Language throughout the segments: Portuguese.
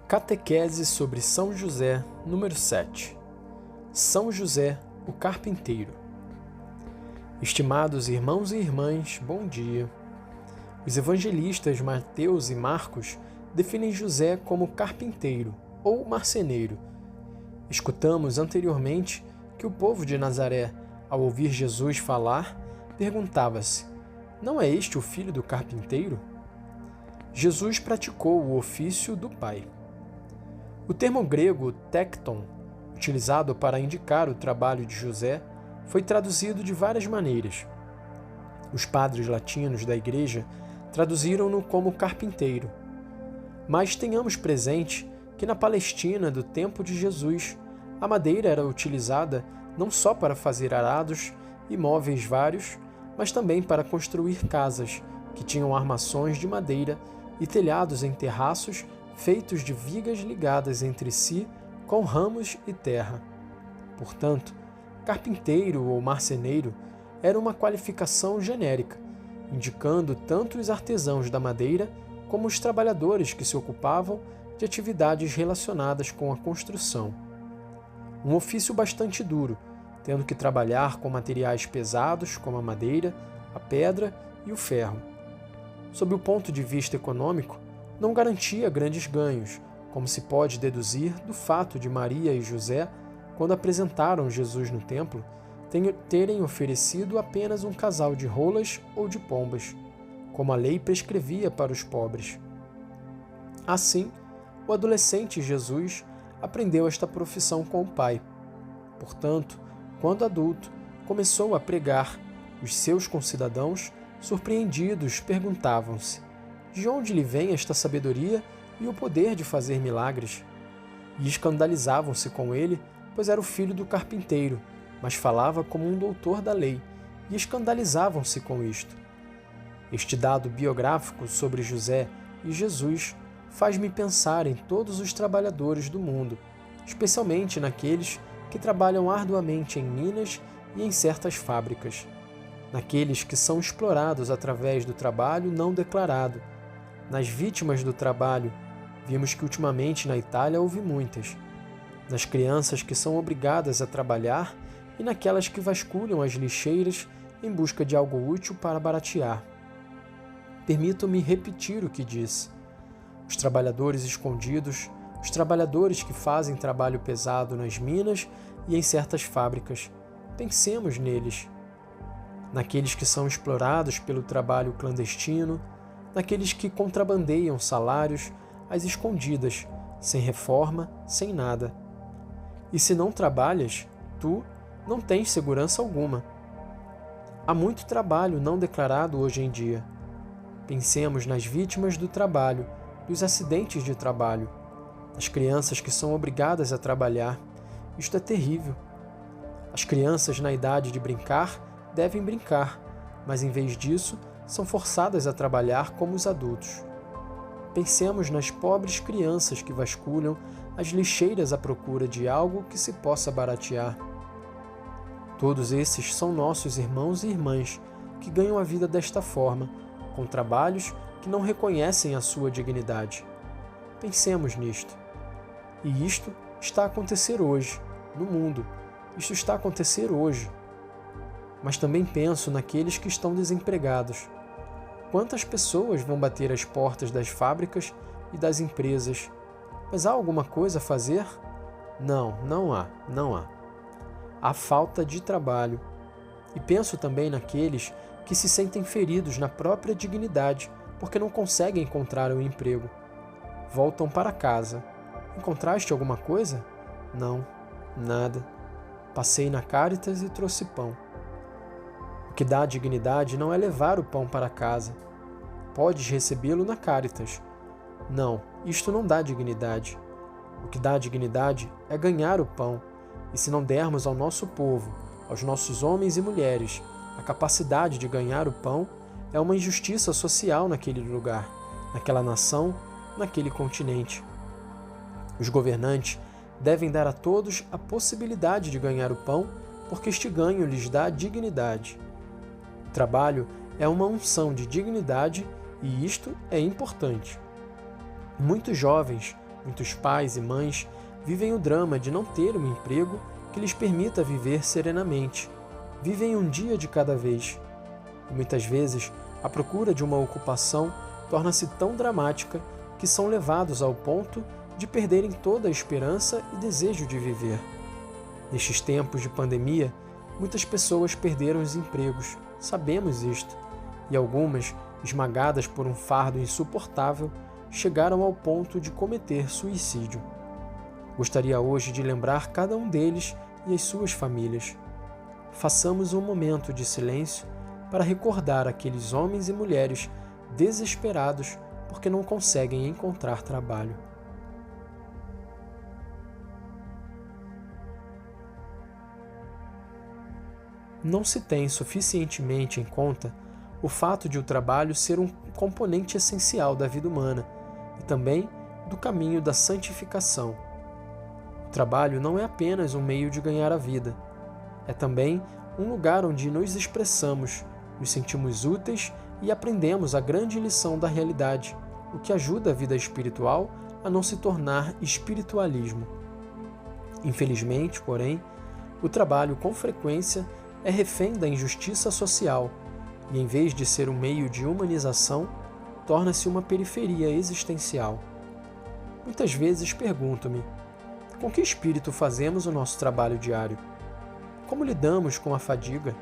Catequese sobre São José, número 7. São José, o carpinteiro. Estimados irmãos e irmãs, bom dia. Os evangelistas Mateus e Marcos definem José como carpinteiro ou marceneiro. Escutamos anteriormente que o povo de Nazaré, ao ouvir Jesus falar, perguntava-se: não é este o filho do carpinteiro? Jesus praticou o ofício do Pai. O termo grego tekton, utilizado para indicar o trabalho de José, foi traduzido de várias maneiras. Os padres latinos da Igreja traduziram-no como carpinteiro. Mas tenhamos presente que na Palestina do tempo de Jesus, a madeira era utilizada não só para fazer arados e móveis vários, mas também para construir casas, que tinham armações de madeira e telhados em terraços feitos de vigas ligadas entre si com ramos e terra. Portanto, carpinteiro ou marceneiro era uma qualificação genérica, indicando tanto os artesãos da madeira como os trabalhadores que se ocupavam de atividades relacionadas com a construção. Um ofício bastante duro, tendo que trabalhar com materiais pesados como a madeira, a pedra e o ferro. Sob o ponto de vista econômico, não garantia grandes ganhos, como se pode deduzir do fato de Maria e José, quando apresentaram Jesus no templo, terem oferecido apenas um casal de rolas ou de pombas, como a lei prescrevia para os pobres. Assim, o adolescente Jesus aprendeu esta profissão com o pai. Portanto, quando adulto, começou a pregar. Os seus concidadãos, surpreendidos, perguntavam-se: de onde lhe vem esta sabedoria e o poder de fazer milagres? E escandalizavam-se com ele, pois era o filho do carpinteiro, mas falava como um doutor da lei, e escandalizavam-se com isto. Este dado biográfico sobre José e Jesus faz-me pensar em todos os trabalhadores do mundo, especialmente naqueles que trabalham arduamente em minas e em certas fábricas, naqueles que são explorados através do trabalho não declarado, nas vítimas do trabalho, vimos que ultimamente na Itália houve muitas, nas crianças que são obrigadas a trabalhar e naquelas que vasculham as lixeiras em busca de algo útil para baratear. Permito-me repetir o que disse: os trabalhadores escondidos, os trabalhadores que fazem trabalho pesado nas minas e em certas fábricas. Pensemos neles. Naqueles que são explorados pelo trabalho clandestino, naqueles que contrabandeiam salários às escondidas, sem reforma, sem nada. E se não trabalhas, tu não tens segurança alguma. Há muito trabalho não declarado hoje em dia. Pensemos nas vítimas do trabalho, dos acidentes de trabalho, nas crianças que são obrigadas a trabalhar. Isto é terrível. As crianças na idade de brincar devem brincar, mas em vez disso, são forçadas a trabalhar como os adultos. Pensemos nas pobres crianças que vasculham as lixeiras à procura de algo que se possa baratear. Todos esses são nossos irmãos e irmãs que ganham a vida desta forma, com trabalhos que não reconhecem a sua dignidade. Pensemos nisto. E isto está a acontecer hoje, no mundo. Isto está a acontecer hoje. Mas também penso naqueles que estão desempregados. Quantas pessoas vão bater às portas das fábricas e das empresas? Mas há alguma coisa a fazer? Não há. Há falta de trabalho. E penso também naqueles que se sentem feridos na própria dignidade porque não conseguem encontrar um emprego. Voltam para casa. Encontraste alguma coisa? Não, nada. Passei na Cáritas e trouxe pão. O que dá dignidade não é levar o pão para casa. Podes recebê-lo na Cáritas. Não, isto não dá dignidade. O que dá dignidade é ganhar o pão. E se não dermos ao nosso povo, aos nossos homens e mulheres, a capacidade de ganhar o pão, é uma injustiça social naquele lugar, naquela nação, naquele continente. Os governantes devem dar a todos a possibilidade de ganhar o pão, porque este ganho lhes dá dignidade. O trabalho é uma unção de dignidade e isto é importante. Muitos jovens Muitos pais e mães vivem o drama de não ter um emprego que lhes permita viver serenamente. Vivem um dia de cada vez. E muitas vezes, a procura de uma ocupação torna-se tão dramática que são levados ao ponto de perderem toda a esperança e desejo de viver. Nestes tempos de pandemia, muitas pessoas perderam os empregos, sabemos isto, e algumas, esmagadas por um fardo insuportável, chegaram ao ponto de cometer suicídio. Gostaria hoje de lembrar cada um deles e as suas famílias. Façamos um momento de silêncio para recordar aqueles homens e mulheres desesperados porque não conseguem encontrar trabalho. Não se tem suficientemente em conta o fato de o trabalho ser um componente essencial da vida humana e também do caminho da santificação. O trabalho não é apenas um meio de ganhar a vida, é também um lugar onde nos expressamos, nos sentimos úteis e aprendemos a grande lição da realidade, o que ajuda a vida espiritual a não se tornar espiritualismo. Infelizmente, porém, o trabalho com frequência é refém da injustiça social e, em vez de ser um meio de humanização, torna-se uma periferia existencial. Muitas vezes pergunto-me, com que espírito fazemos o nosso trabalho diário? Como lidamos com a fadiga?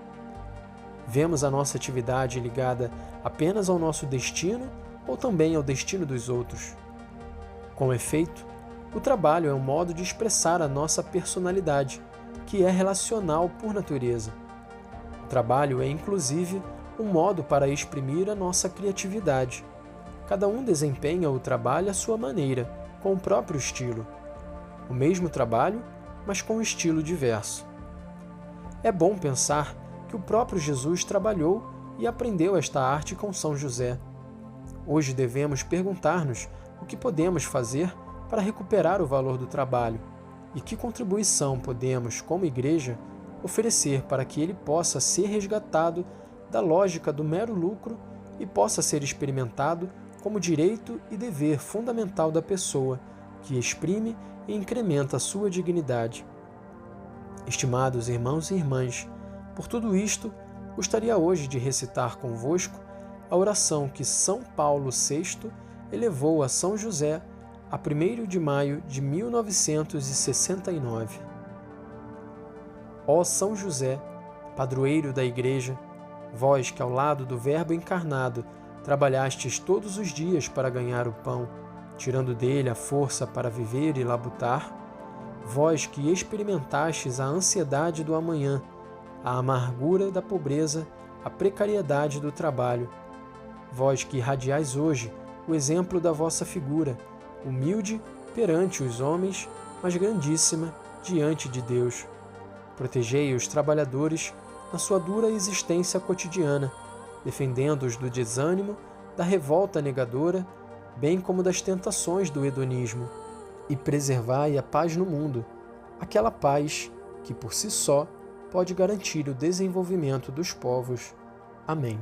Vemos a nossa atividade ligada apenas ao nosso destino ou também ao destino dos outros? Com efeito, o trabalho é um modo de expressar a nossa personalidade, que é relacional por natureza. O trabalho é, inclusive, um modo para exprimir a nossa criatividade. Cada um desempenha o trabalho à sua maneira, com o próprio estilo. O mesmo trabalho, mas com um estilo diverso. É bom pensar que o próprio Jesus trabalhou e aprendeu esta arte com São José. Hoje devemos perguntar-nos o que podemos fazer para recuperar o valor do trabalho e que contribuição podemos, como igreja, oferecer para que ele possa ser resgatado da lógica do mero lucro e possa ser experimentado como direito e dever fundamental da pessoa, que exprime e incrementa a sua dignidade. Estimados irmãos e irmãs, por tudo isto, gostaria hoje de recitar convosco a oração que São Paulo VI elevou a São José a 1º de maio de 1969. Ó São José, padroeiro da Igreja, vós que ao lado do Verbo encarnado trabalhastes todos os dias para ganhar o pão, tirando dele a força para viver e labutar, vós que experimentastes a ansiedade do amanhã, a amargura da pobreza, a precariedade do trabalho, vós que irradiais hoje o exemplo da vossa figura, humilde perante os homens, mas grandíssima diante de Deus. Protegei os trabalhadores na sua dura existência cotidiana, defendendo-os do desânimo, da revolta negadora, bem como das tentações do hedonismo, e preservai a paz no mundo, aquela paz que por si só pode garantir o desenvolvimento dos povos. Amém.